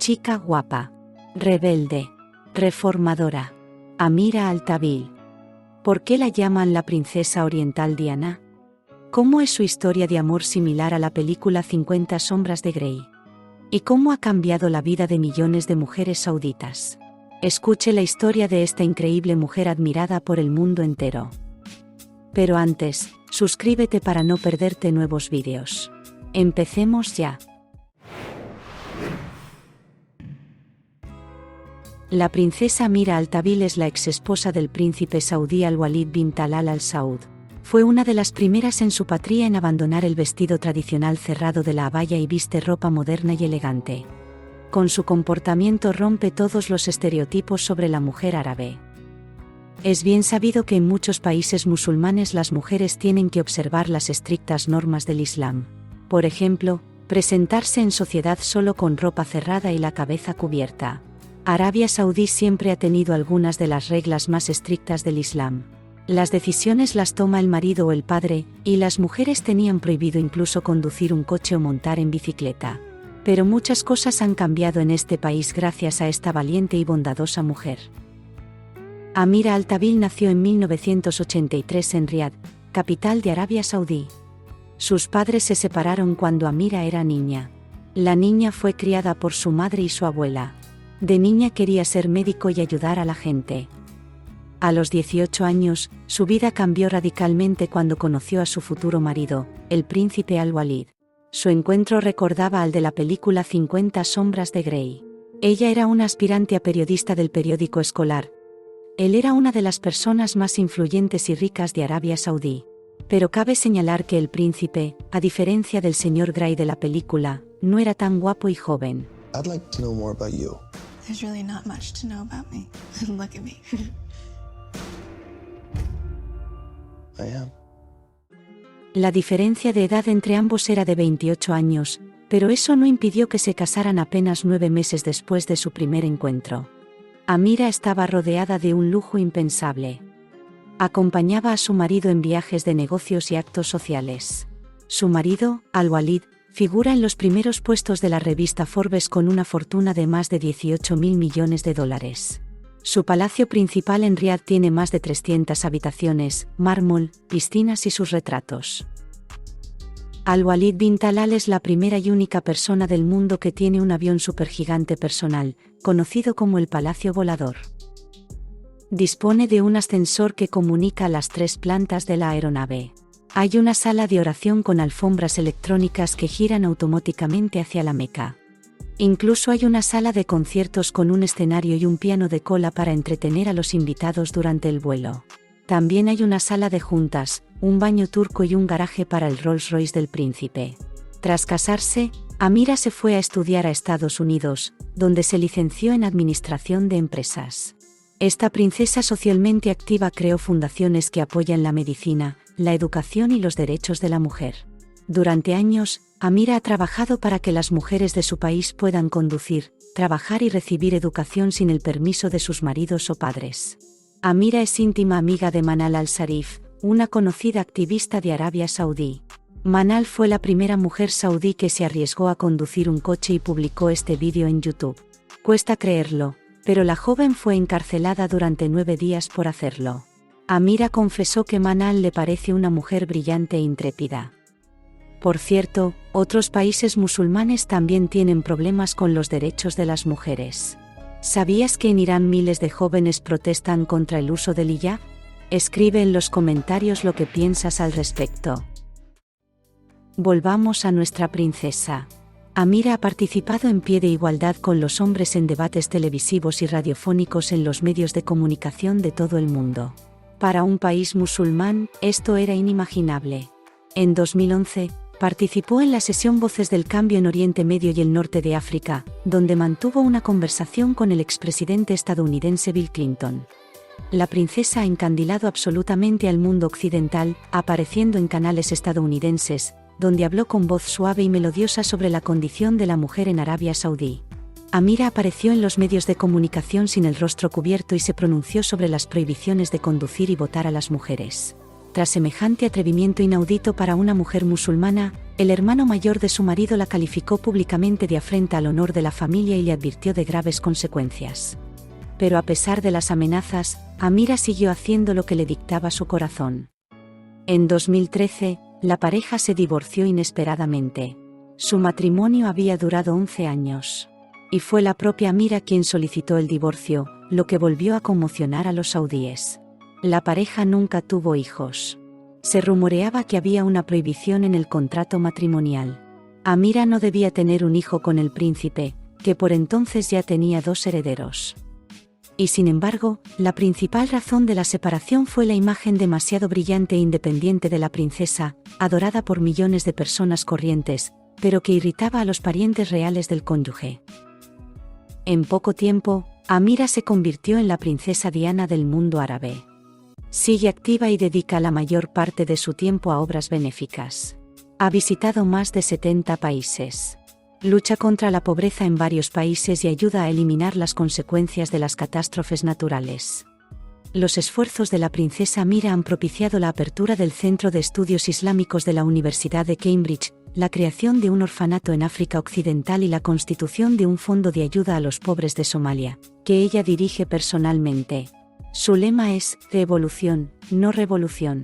Chica guapa, rebelde, reformadora. Amira Altaville. ¿Por qué la llaman la princesa oriental Diana? ¿Cómo es su historia de amor similar a la película 50 sombras de Grey? ¿Y cómo ha cambiado la vida de millones de mujeres sauditas? Escuche la historia de esta increíble mujer admirada por el mundo entero. Pero antes, suscríbete para no perderte nuevos vídeos. Empecemos ya. La princesa Amira Altaville es la exesposa del príncipe saudí Al-Walid bin Talal Al Saud. Fue una de las primeras en su patria en abandonar el vestido tradicional cerrado de la abaya y viste ropa moderna y elegante. Con su comportamiento rompe todos los estereotipos sobre la mujer árabe. Es bien sabido que en muchos países musulmanes las mujeres tienen que observar las estrictas normas del Islam. Por ejemplo, presentarse en sociedad solo con ropa cerrada y la cabeza cubierta. Arabia Saudí siempre ha tenido algunas de las reglas más estrictas del Islam. Las decisiones las toma el marido o el padre, y las mujeres tenían prohibido incluso conducir un coche o montar en bicicleta. Pero muchas cosas han cambiado en este país gracias a esta valiente y bondadosa mujer. Amira Altaville nació en 1983 en Riad, capital de Arabia Saudí. Sus padres se separaron cuando Amira era niña. La niña fue criada por su madre y su abuela. De niña quería ser médico y ayudar a la gente. A los 18 años, su vida cambió radicalmente cuando conoció a su futuro marido, el príncipe Al-Walid. Su encuentro recordaba al de la película 50 sombras de Grey. Ella era una aspirante a periodista del periódico escolar. Él era una de las personas más influyentes y ricas de Arabia Saudí. Pero cabe señalar que el príncipe, a diferencia del señor Grey de la película, no era tan guapo y joven. I'd like to know more about you. There's really not much to know about me. Look at me. I am. La diferencia de edad entre ambos era de 28 años, pero eso no impidió que se casaran apenas 9 meses después de su primer encuentro. Amira estaba rodeada de un lujo impensable. Acompañaba a su marido en viajes de negocios y actos sociales. Su marido, Al-Walid, figura en los primeros puestos de la revista Forbes con una fortuna de más de 18.000 millones de dólares. Su palacio principal en Riad tiene más de 300 habitaciones, mármol, piscinas y sus retratos. Al-Walid bin Talal es la primera y única persona del mundo que tiene un avión supergigante personal, conocido como el Palacio Volador. Dispone de un ascensor que comunica las 3 plantas de la aeronave. Hay una sala de oración con alfombras electrónicas que giran automáticamente hacia la Meca. Incluso hay una sala de conciertos con un escenario y un piano de cola para entretener a los invitados durante el vuelo. También hay una sala de juntas, un baño turco y un garaje para el Rolls Royce del príncipe. Tras casarse, Amira se fue a estudiar a Estados Unidos, donde se licenció en Administración de Empresas. Esta princesa socialmente activa creó fundaciones que apoyan la medicina, la educación y los derechos de la mujer. Durante años, Amira ha trabajado para que las mujeres de su país puedan conducir, trabajar y recibir educación sin el permiso de sus maridos o padres. Amira es íntima amiga de Manal Al-Sharif, una conocida activista de Arabia Saudí. Manal fue la primera mujer saudí que se arriesgó a conducir un coche y publicó este vídeo en YouTube. Cuesta creerlo, pero la joven fue encarcelada durante 9 días por hacerlo. Amira confesó que Manal le parece una mujer brillante e intrépida. Por cierto, otros países musulmanes también tienen problemas con los derechos de las mujeres. ¿Sabías que en Irán miles de jóvenes protestan contra el uso del hijab? Escribe en los comentarios lo que piensas al respecto. Volvamos a nuestra princesa. Amira ha participado en pie de igualdad con los hombres en debates televisivos y radiofónicos en los medios de comunicación de todo el mundo. Para un país musulmán, esto era inimaginable. En 2011, participó en la sesión Voces del Cambio en Oriente Medio y el Norte de África, donde mantuvo una conversación con el expresidente estadounidense Bill Clinton. La princesa ha encandilado absolutamente al mundo occidental, apareciendo en canales estadounidenses, donde habló con voz suave y melodiosa sobre la condición de la mujer en Arabia Saudí. Amira apareció en los medios de comunicación sin el rostro cubierto y se pronunció sobre las prohibiciones de conducir y votar a las mujeres. Tras semejante atrevimiento inaudito para una mujer musulmana, El hermano mayor de su marido la calificó públicamente de afrenta al honor de la familia y le advirtió de graves consecuencias. Pero a pesar de las amenazas, Amira siguió haciendo lo que le dictaba su corazón. En 2013, la pareja se divorció inesperadamente. Su matrimonio había durado 11 años. Y fue la propia Amira quien solicitó el divorcio, lo que volvió a conmocionar a los saudíes. La pareja nunca tuvo hijos. Se rumoreaba que había una prohibición en el contrato matrimonial. Amira no debía tener un hijo con el príncipe, que por entonces ya tenía 2 herederos. Y sin embargo, la principal razón de la separación fue la imagen demasiado brillante e independiente de la princesa, adorada por millones de personas corrientes, pero que irritaba a los parientes reales del cónyuge. En poco tiempo, Amira se convirtió en la princesa Diana del mundo árabe. Sigue activa y dedica la mayor parte de su tiempo a obras benéficas. Ha visitado más de 70 países. Lucha contra la pobreza en varios países y ayuda a eliminar las consecuencias de las catástrofes naturales. Los esfuerzos de la princesa Amira han propiciado la apertura del Centro de Estudios Islámicos de la Universidad de Cambridge, la creación de un orfanato en África Occidental y la constitución de un fondo de ayuda a los pobres de Somalia, que ella dirige personalmente. Su lema es «Evolución, no revolución».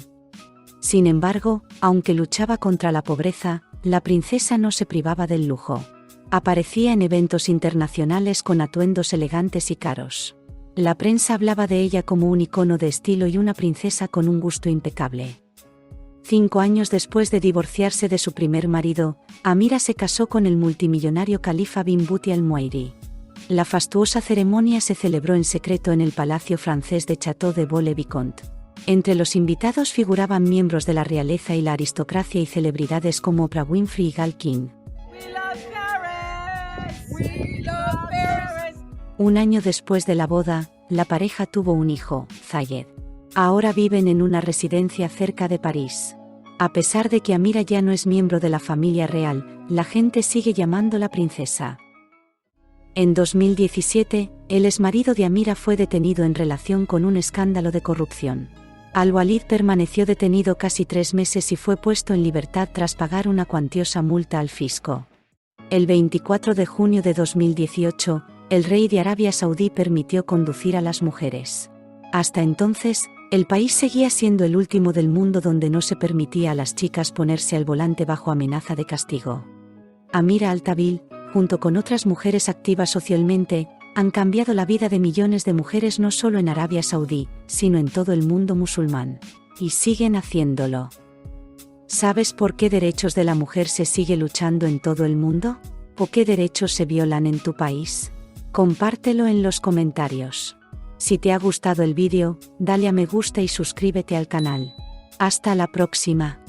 Sin embargo, aunque luchaba contra la pobreza, la princesa no se privaba del lujo. Aparecía en eventos internacionales con atuendos elegantes y caros. La prensa hablaba de ella como un icono de estilo y una princesa con un gusto impecable. 5 años después de divorciarse de su primer marido, Amira se casó con el multimillonario califa bin Buti al-Muairi. La fastuosa ceremonia se celebró en secreto en el palacio francés de Château de Vaux-le-Vicomte. Entre los invitados figuraban miembros de la realeza y la aristocracia y celebridades como Oprah Winfrey y Gal King. Un año después de la boda, la pareja tuvo un hijo, Zayed. Ahora viven en una residencia cerca de París. A pesar de que Amira ya no es miembro de la familia real, la gente sigue llamándola princesa. En 2017, el exmarido de Amira fue detenido en relación con un escándalo de corrupción. Al-Walid permaneció detenido casi 3 meses y fue puesto en libertad tras pagar una cuantiosa multa al fisco. El 24 de junio de 2018, el rey de Arabia Saudí permitió conducir a las mujeres. Hasta entonces, el país seguía siendo el último del mundo donde no se permitía a las chicas ponerse al volante bajo amenaza de castigo. Amira Al-Tawil, junto con otras mujeres activas socialmente, han cambiado la vida de millones de mujeres no solo en Arabia Saudí, sino en todo el mundo musulmán. Y siguen haciéndolo. ¿Sabes por qué derechos de la mujer se sigue luchando en todo el mundo? ¿O qué derechos se violan en tu país? Compártelo en los comentarios. Si te ha gustado el vídeo, dale a me gusta y suscríbete al canal. Hasta la próxima.